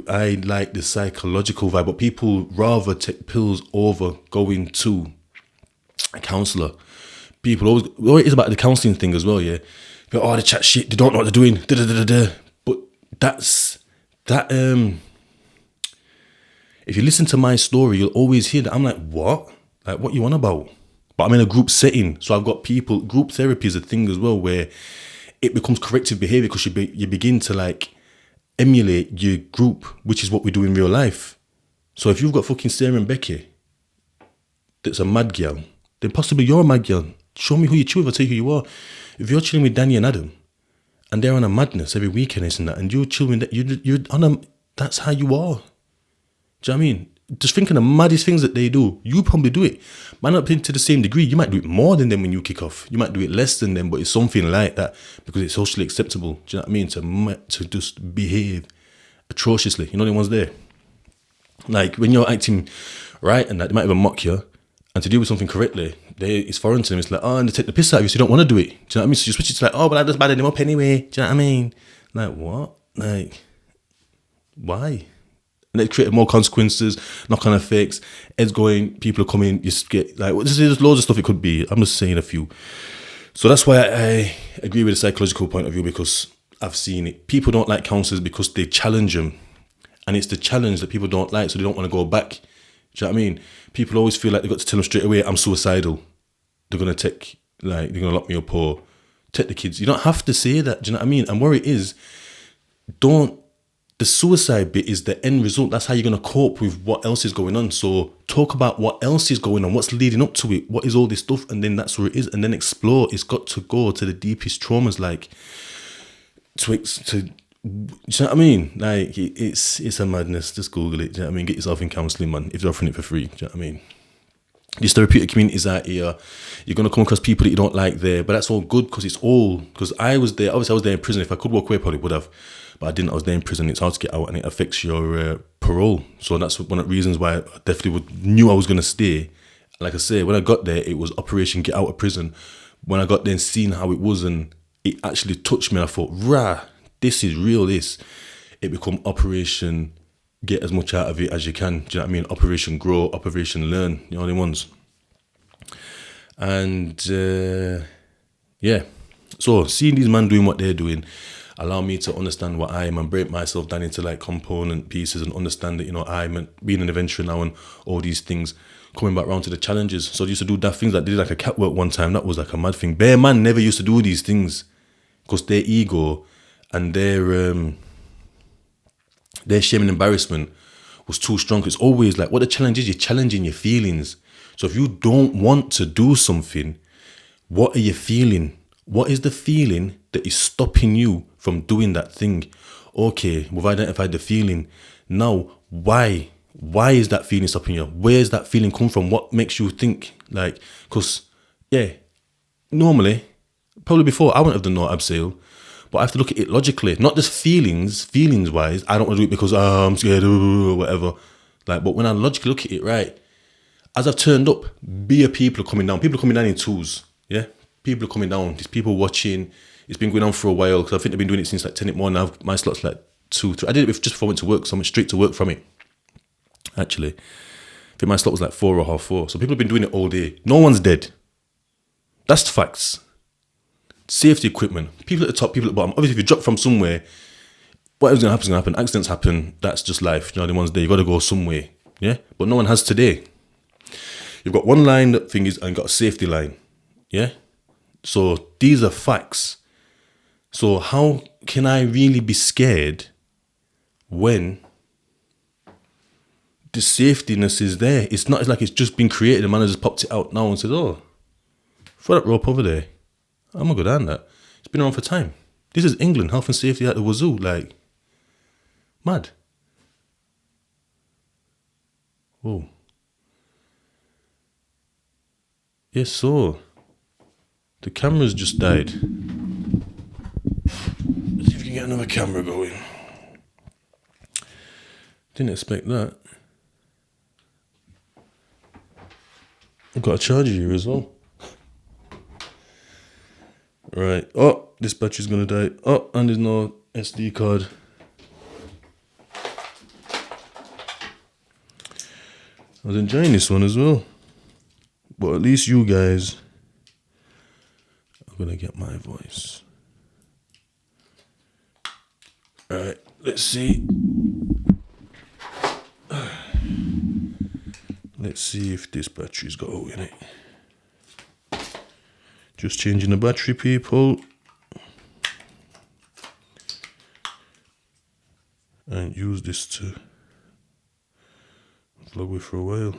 I like the psychological vibe, but people rather take pills over going to a counsellor. People always, well, it is about the counselling thing as well, yeah. But, oh, they chat shit, they don't know what they're doing, da-da-da-da-da. But if you listen to my story, you'll always hear that I'm like, what? Like, what you on about? But I'm in a group setting, so I've got people, group therapy is a thing as well, where it becomes corrective behaviour because you begin to like emulate your group, which is what we do in real life. So if you've got fucking Sarah and Becky, that's a mad girl, then possibly you're a mad girl. Show me who you chill with, I'll tell you who you are. If you're chilling with Danny and Adam, and they're on a madness every weekend, and that, and you're chilling with that, you're on a, that's how you are. Do you know what I mean? Just thinking the maddest things that they do, you probably do it. Might not be to the same degree. You might do it more than them when you kick off. You might do it less than them, but it's something like that because it's socially acceptable. Do you know what I mean? To just behave atrociously. You know, the ones there. Like when you're acting right and that, they might even mock you. And to deal with something correctly, it's foreign to them. It's like, oh, and they take the piss out of you, so you don't want to do it. Do you know what I mean? So you switch it to like, oh, but I just badded them up anyway. Do you know what I mean? Like, what? Like, why? And it created more consequences, knock-on effects. Ed's going, people are coming, you get, like, there's loads of stuff it could be. I'm just saying a few. So that's why I agree with the psychological point of view, because I've seen it. People don't like counsellors because they challenge them. And it's the challenge that people don't like, so they don't want to go back. Do you know what I mean? People always feel like they've got to tell them straight away, I'm suicidal. They're going to lock me up, or Take the kids. You don't have to say that. Do you know what I mean? And where it is, the suicide bit is the end result. That's how you're going to cope with what else is going on. So talk about what else is going on, what's leading up to it, what is all this stuff, and then that's where it is. And then explore. It's got to go to the deepest traumas, like, to do you know what I mean? Like, it's a madness. Just Google it. Do you know what I mean? Get yourself in counselling, man, if they're offering it for free. Do you know what I mean? These therapeutic communities out here, you're going to come across people that you don't like there, but that's all good because I was there. Obviously, I was there in prison. If I could walk away, I probably would have, but I didn't. I was there in prison. It's hard to get out, and it affects your parole. So that's one of the reasons why I definitely knew I was going to stay. Like I say, when I got there, it was Operation Get Out of Prison. When I got there and seen how it was, and it actually touched me, I thought, rah, this is real, this. It become Operation Get as much out of it as you can. Do you know what I mean? Operation Grow, Operation Learn, you know the ones. And yeah, so seeing these men doing what they're doing allow me to understand what I am and break myself down into like component pieces and understand that, you know, I'm being an adventurer now and all these things, coming back round to the challenges. So I used to do that things. I did like a catwalk one time. That was like a mad thing. Bear man never used to do these things because their ego and their shame and embarrassment was too strong. It's always like, what the challenge is, you're challenging your feelings. So if you don't want to do something, what are you feeling? What is the feeling that is stopping you from doing that thing? Okay, we've identified the feeling. Now, why? Why is that feeling stopping you? Where's that feeling come from? What makes you think? Like, because, yeah, normally, probably before, I wouldn't have done no abseil. But I have to look at it logically, not just feelings-wise. I don't want to do it because I'm scared or whatever. Like, but when I logically look at it, right, as I've turned up, people are coming down. People are coming down in twos, yeah? People are coming down. There's people watching. It's been going on for a while because I think they've been doing it since like 10 more now. My slot's like 2, 3. I did it just before I went to work, so I went straight to work from it, actually. I think my slot was like 4 or half 4. So people have been doing it all day. No one's dead. That's the facts. Safety equipment. People at the top, people at the bottom. Obviously, if you drop from somewhere, whatever's going to happen is going to happen. Accidents happen. That's just life. You know, the ones there, you got to go somewhere. Yeah? But no one has today. You've got one line that thing is, and got a safety line. Yeah? So these are facts. So how can I really be scared when the safetyness is there? It's not like it's just been created. The man has just popped it out now and said, oh, throw that rope over there. I'm going to go down that. It's been around for time. This is England, health and safety at the wazoo. Like, mad. Whoa. Yes, so the camera's just died. Let's see if we can get another camera going. Didn't expect that. I've got a charger here as well. Right. Oh, this battery's gonna die. Oh, and there's no SD card. I was enjoying this one as well. But at least you guys are gonna get my voice. Alright, let's see. Let's see if this battery's got hole in it. Just changing the battery, people. And use this to vlog with for a while.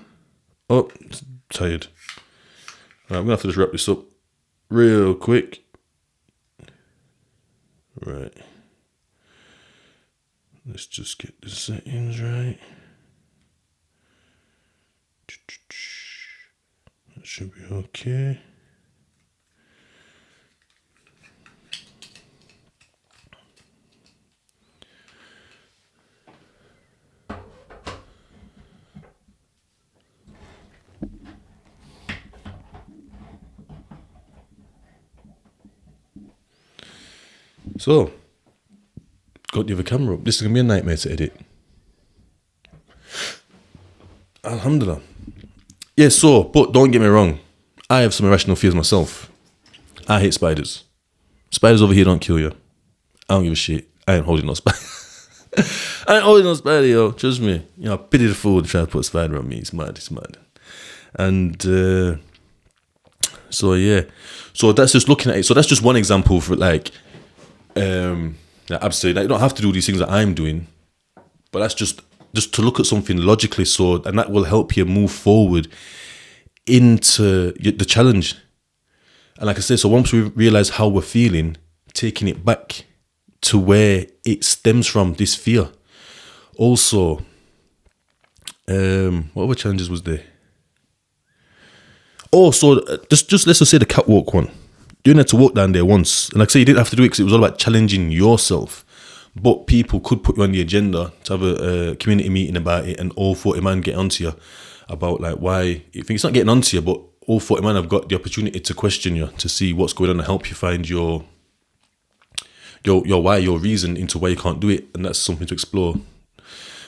Oh, it's tired. Right, I'm gonna have to just wrap this up real quick. Right. Let's just get the settings right. That should be okay. So, got the other camera up. This is going to be a nightmare to edit. Alhamdulillah. Yeah, so, but don't get me wrong. I have some irrational fears myself. I hate spiders. Spiders over here don't kill you. I don't give a shit. I ain't holding no spider. I ain't holding no spider, yo. Trust me. You know, I pity the fool to try to put a spider on me. It's mad. It's mad. And So yeah, so that's just looking at it. So that's just one example for like, absolutely. Like, you don't have to do these things that I'm doing, but that's just to look at something logically. So, and that will help you move forward into the challenge. And like I said, so once we realize how we're feeling, taking it back to where it stems from, this fear. Also, what other challenges was there? Oh, so just let's just say the catwalk one. You had to walk down there once, and like I say, you didn't have to do it because it was all about challenging yourself. But people could put you on the agenda to have a community meeting about it, and all 40 man get onto you about like why. I think it's not getting onto you, but all 40 man have got the opportunity to question you, to see what's going on and help you find your why, your reason into why you can't do it, and that's something to explore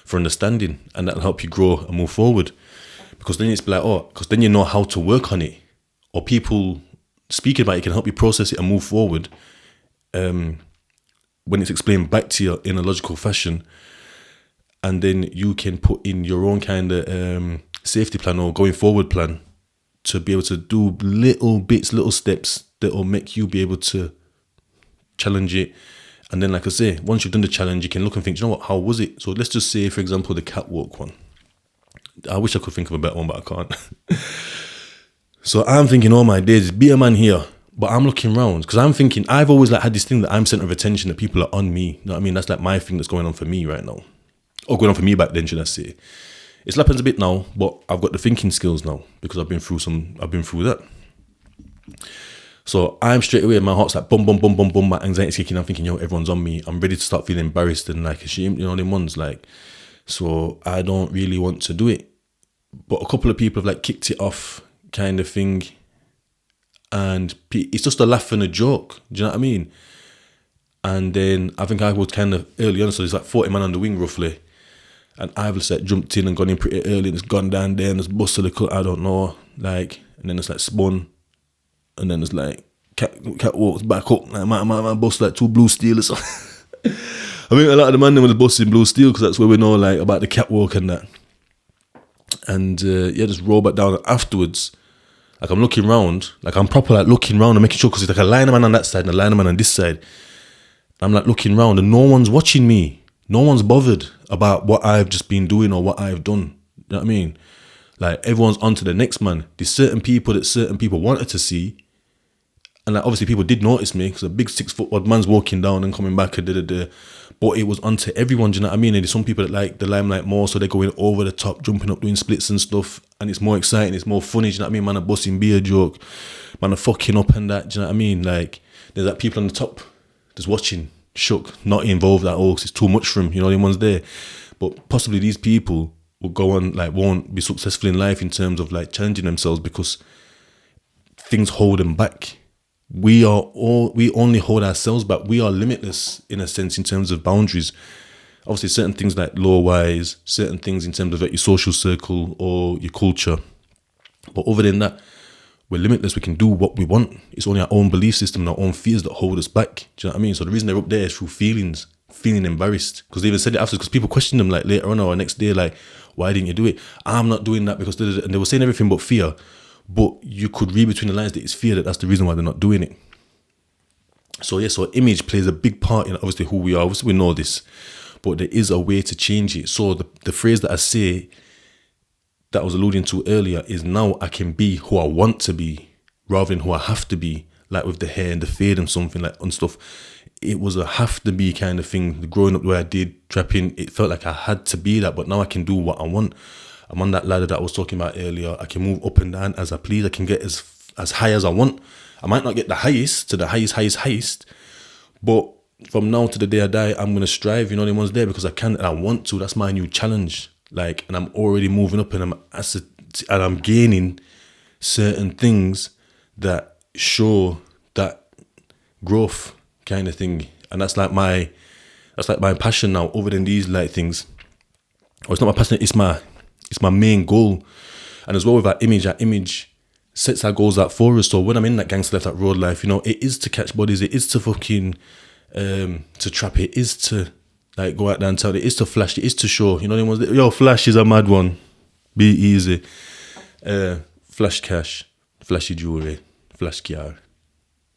for understanding, and that'll help you grow and move forward. Because then it's like, because then you know how to work on it, or people speaking about it can help you process it and move forward. When it's explained back to you in a logical fashion, and then you can put in your own kind of safety plan or going forward plan to be able to do little bits, little steps that will make you be able to challenge it. And then, like I say, once you've done the challenge, you can look and think, you know what, how was it? So let's just say, for example, the catwalk one. I wish I could think of a better one, but I can't. So I'm thinking, oh my days, be a man here. But I'm looking around because I'm thinking, I've always like had this thing that I'm center of attention, that people are on me. You know what I mean? That's like my thing that's going on for me right now. Or going on for me back then, should I say. It happens a bit now, but I've got the thinking skills now because I've been through that. So I'm straight away, my heart's like boom, boom, boom, boom, boom, my anxiety's kicking. I'm thinking, yo, everyone's on me. I'm ready to start feeling embarrassed and like ashamed, you know, them ones like. So I don't really want to do it. But a couple of people have like kicked it off kind of thing. And it's just a laugh and a joke. Do you know what I mean? And then I think I was kind of early on, so there's like 40 man on the wing roughly. And I've just like jumped in and gone in pretty early, and it's gone down there and it's busted a cut, I don't know. Like, and then it's like spun. And then it's like cat walks back up. Like my bust like 2 blue steel or something. I mean, a lot of the man them was busting blue steel because that's where we know like about the catwalk and that. And just roll back down. And afterwards, like I'm looking round, like I'm proper like looking round and making sure, because it's like a line of man on that side and a line of man on this side. I'm like looking round and no one's watching me. No one's bothered about what I've just been doing or what I've done. You know what I mean? Like everyone's on to the next man. There's certain people that certain people wanted to see. And like obviously people did notice me because a big 6 foot odd man's walking down and coming back and but it was onto everyone, do you know what I mean? And there's some people that like the limelight more, so they're going over the top, jumping up, doing splits and stuff, and it's more exciting, it's more funny, do you know what I mean? Man are busting beer joke, man are fucking up and that, do you know what I mean? Like there's like people on the top just watching, shook, not involved at all because it's too much for them, you know, them ones there. But possibly these people will go on, like won't be successful in life in terms of like challenging themselves because things hold them back. We only hold ourselves back. We are limitless in a sense in terms of boundaries. Obviously, certain things like law-wise, certain things in terms of like your social circle or your culture. But other than that, we're limitless. We can do what we want. It's only our own belief system and our own fears that hold us back. Do you know what I mean? So the reason they're up there is through feelings, feeling embarrassed. Because they even said it after, because people question them like later on or next day, like, why didn't you do it? I'm not doing that because, and they were saying everything but fear. But you could read between the lines that it's fear that's the reason why they're not doing it. So yeah, so image plays a big part in obviously who we are. Obviously we know this, but there is a way to change it. So the phrase that I say that I was alluding to earlier is now I can be who I want to be rather than who I have to be. Like with the hair and the fade and something like and stuff. It was a have to be kind of thing. Growing up the way I did, trapping, it felt like I had to be that, but now I can do what I want. I'm on that ladder that I was talking about earlier. I can move up and down as I please. I can get as high as I want. I might not get the highest to the highest, but from now to the day I die, I'm gonna strive. You know, the ones there because I can and I want to. That's my new challenge. Like, and I'm already moving up, and I'm gaining certain things that show that growth kind of thing. And that's like my passion now. Other than these like things, or it's not my passion. It's my main goal. And as well with our image sets our goals out for us. So when I'm in that gangster life, that road life, you know, it is to catch bodies, it is to fucking to trap, it is to like go out downtown, it is to flash, it is to show, you know, yo, flash is a mad one. Be easy. Flash cash, flashy jewelry, flash car,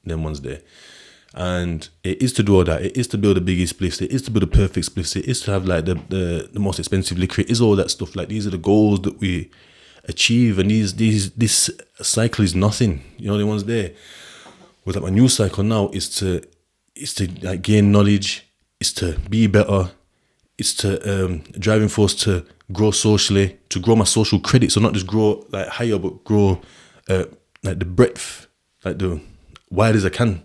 them ones there. And it is to do all that. It is to build the biggest spliffs. It is to build the perfect spliffs. It is to have like the most expensive liquor. It is all that stuff. Like these are the goals that we achieve, and this cycle is nothing. You know, the ones there. With like my new cycle now is to like gain knowledge. It's to be better. It's to driving force to grow socially, to grow my social credit. So not just grow like higher, but grow like the breadth, like the wide as I can.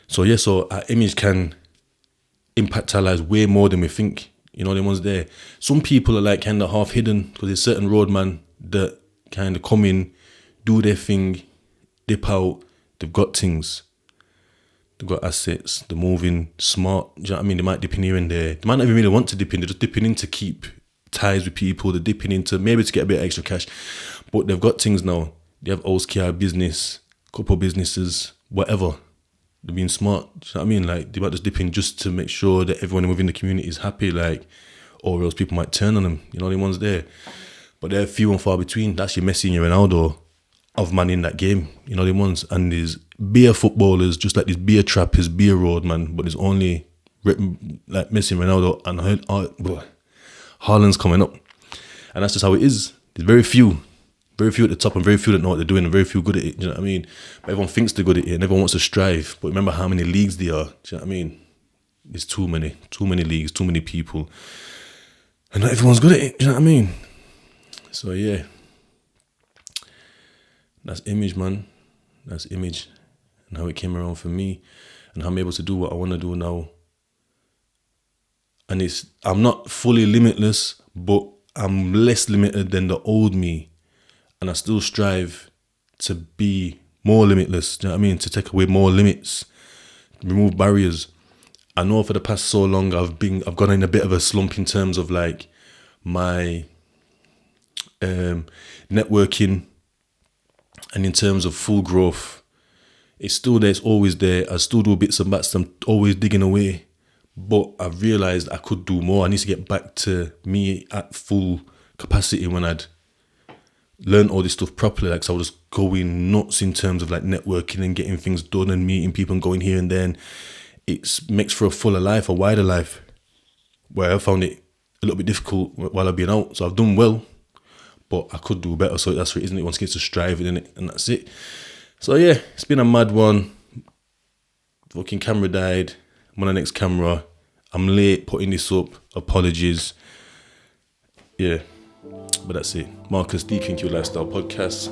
So our image can impact our lives way more than we think. You know, the ones there. Some people are like kind of half hidden because there's certain roadman that kind of come in, do their thing, dip out. They've got things. They've got assets. They're moving smart. Do you know what I mean? They might dip in here and there. They might not even really want to dip in. They're just dipping in to keep ties with people. They're dipping into maybe to get a bit of extra cash. But they've got things now. They have Oscar business, couple businesses, whatever. They're being smart. Do you know what I mean? Like, they might just dip in just to make sure that everyone within the community is happy, like, or else people might turn on them. You know, the ones there. But they're few and far between. That's your Messi and your Ronaldo of man in that game. You know, the ones. And there's beer footballers, just like this beer trappers, beer road, man. But there's only like Messi and Ronaldo and Haaland's coming up. And that's just how it is. There's very few at the top and very few that know what they're doing and very few good at it. Do you know what I mean? But everyone thinks they're good at it and everyone wants to strive. But remember how many leagues there are. Do you know what I mean? There's too many leagues, too many people. And not everyone's good at it. Do you know what I mean? So yeah. That's image, man. That's image. And how it came around for me. And how I'm able to do what I want to do now. And I'm not fully limitless, but I'm less limited than the old me. And I still strive to be more limitless. Do you know what I mean? To take away more limits, remove barriers. I know for the past so long I've gone in a bit of a slump in terms of like my networking and in terms of full growth. It's still there, it's always there. I still do bits and bats, I'm always digging away. But I've realised I could do more. I need to get back to me at full capacity when I'd learn all this stuff properly. Like, so I was just going nuts in terms of like networking and getting things done and meeting people and going here and then. It makes for a fuller life, a wider life, where I found it a little bit difficult while I've been out. So I've done well, but I could do better. So that's what it is, isn't it? Once you get to striving in it, and that's it. So yeah, it's been a mad one. Fucking camera died. I'm on the next camera. I'm late putting this up. Apologies. Yeah. But that's it. Marcus, Deep Your Lifestyle Podcast.